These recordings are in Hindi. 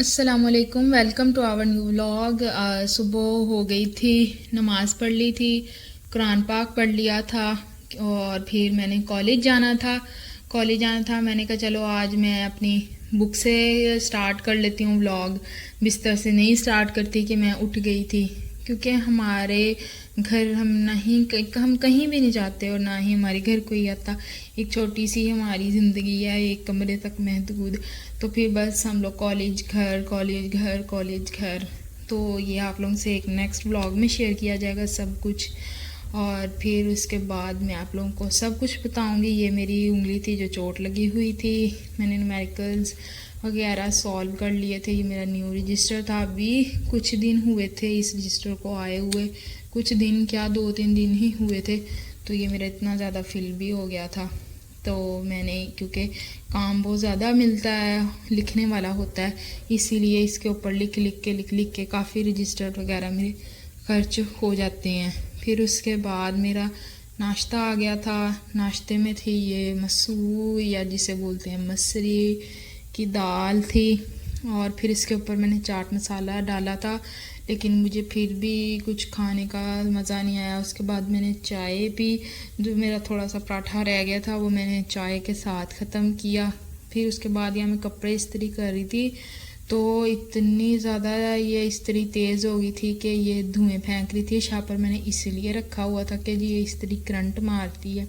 अस्सलामुअलैकुम, welcome to our new vlog. सुबह हो गई थी, नमाज़ पढ़ ली थी, कुरान पाक पढ़ लिया था और फिर मैंने कॉलेज जाना था। मैंने कहा चलो आज मैं अपनी बुक से स्टार्ट कर लेती हूँ व्लॉग। बिस्तर से नहीं स्टार्ट करती कि मैं उठ गई थी, क्योंकि हमारे घर हम कहीं भी नहीं जाते और ना ही हमारे घर कोई आता। एक छोटी सी हमारी ज़िंदगी है, एक कमरे तक महदूद। तो फिर बस हम लोग कॉलेज घर, कॉलेज घर, कॉलेज घर। तो ये आप लोगों से एक नेक्स्ट व्लॉग में शेयर किया जाएगा सब कुछ। और फिर उसके बाद मैं आप लोगों को सब कुछ बताऊंगी। ये मेरी उंगली थी जो चोट लगी हुई थी, मैंने न्यूमेरिकल्स वगैरह सॉल्व कर लिए थे। ये मेरा न्यू रजिस्टर था, अभी कुछ दिन हुए थे इस रजिस्टर को आए हुए, कुछ दिन क्या 2-3 दिन ही हुए थे। तो ये मेरा इतना ज़्यादा फिल भी हो गया था। तो मैंने, क्योंकि काम बहुत ज़्यादा मिलता है, लिखने वाला होता है, इसीलिए इसके ऊपर लिख के काफ़ी रजिस्टर वगैरह मेरे खर्च हो जाते हैं। फिर उसके बाद मेरा नाश्ता आ गया था। नाश्ते में थी ये मसूर, या जिसे बोलते हैं मसरी की दाल थी, और फिर इसके ऊपर मैंने चाट मसाला डाला था, लेकिन मुझे फिर भी कुछ खाने का मज़ा नहीं आया। उसके बाद मैंने चाय पी, जो मेरा थोड़ा सा पराठा रह गया था वो मैंने चाय के साथ ख़त्म किया। फिर उसके बाद यहाँ मैं कपड़े इस्त्री कर रही थी, तो इतनी ज़्यादा ये इस्त्री तेज़ हो गई थी कि ये धुएं फेंक रही थी। शाह पर मैंने इसलिए रखा हुआ था कि जी ये इस्त्री करंट मारती है,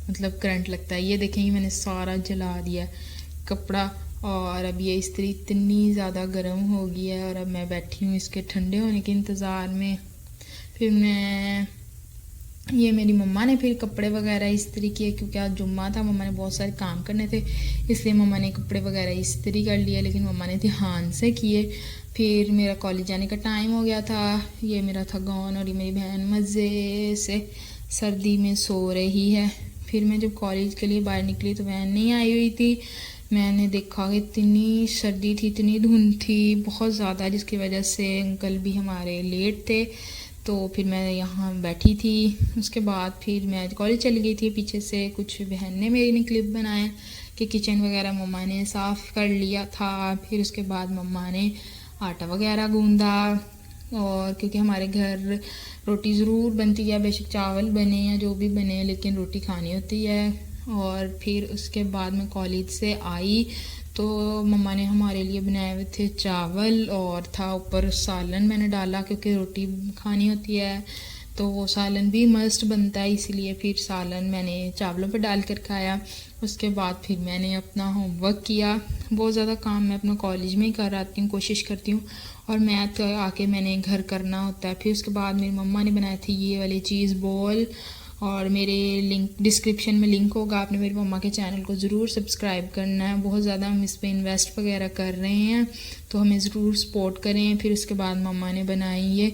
मतलब करंट लगता है। ये देखेंगे मैंने सारा जला दिया कपड़ा, और अब ये इस्त्री इतनी ज़्यादा गर्म हो गई है और अब मैं बैठी हूँ इसके ठंडे होने के इंतज़ार में। फिर ये मेरी मम्मा ने फिर कपड़े वगैरह इस्त्री किए, क्योंकि आज जुम्मा था, मम्मा ने बहुत सारे काम करने थे, इसलिए मम्मा ने कपड़े वगैरह इस्त्री कर लिए, लेकिन मम्मा ने ध्यान से किए। फिर मेरा कॉलेज जाने का टाइम हो गया था। ये मेरा था गाउन, और ये मेरी बहन मज़े से सर्दी में सो रही है। फिर मैं जब कॉलेज के लिए बाहर निकली तो वैन नहीं आई हुई थी। मैंने देखा कि इतनी सर्दी थी, इतनी धुंध थी बहुत ज़्यादा, जिसकी वजह से अंकल भी हमारे लेट थे। तो फिर मैं यहाँ बैठी थी। उसके बाद फिर मैं कॉलेज चली गई थी। पीछे से कुछ बहन ने मेरी ने क्लिप बनाया कि किचन वगैरह मम्मा ने साफ़ कर लिया था। फिर उसके बाद मम्मा ने आटा वगैरह गूंदा, और क्योंकि हमारे घर रोटी ज़रूर बनती है, बेशक चावल बने या जो भी बने, लेकिन रोटी खानी होती है। और फिर उसके बाद मैं कॉलेज से आई तो मम्मा ने हमारे लिए बनाए हुए थे चावल, और था ऊपर सालन मैंने डाला, क्योंकि रोटी खानी होती है तो वो सालन भी मस्ट बनता है, इसीलिए फिर सालन मैंने चावलों पर डाल कर खाया। उसके बाद फिर मैंने अपना होमवर्क किया। बहुत ज़्यादा काम मैं अपना कॉलेज में ही कर आती हूँ, कोशिश करती हूँ, और मैथ आके मैंने घर करना होता है। फिर उसके बाद मेरी मम्मा ने बनाए थे ये वाले चीज़ बॉल, और मेरे लिंक डिस्क्रिप्शन में लिंक होगा, आपने मेरी मम्मा के चैनल को ज़रूर सब्सक्राइब करना है। बहुत ज़्यादा हम इस पर इन्वेस्ट वगैरह कर रहे हैं, तो हमें ज़रूर सपोर्ट करें। फिर उसके बाद मम्मा ने बनाई ये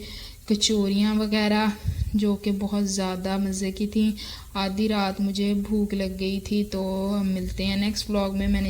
कचौरियाँ वगैरह, जो कि बहुत ज़्यादा मज़े की थी। आधी रात मुझे भूख लग गई थी। तो हम मिलते हैं नेक्स्ट व्लॉग में। मैंने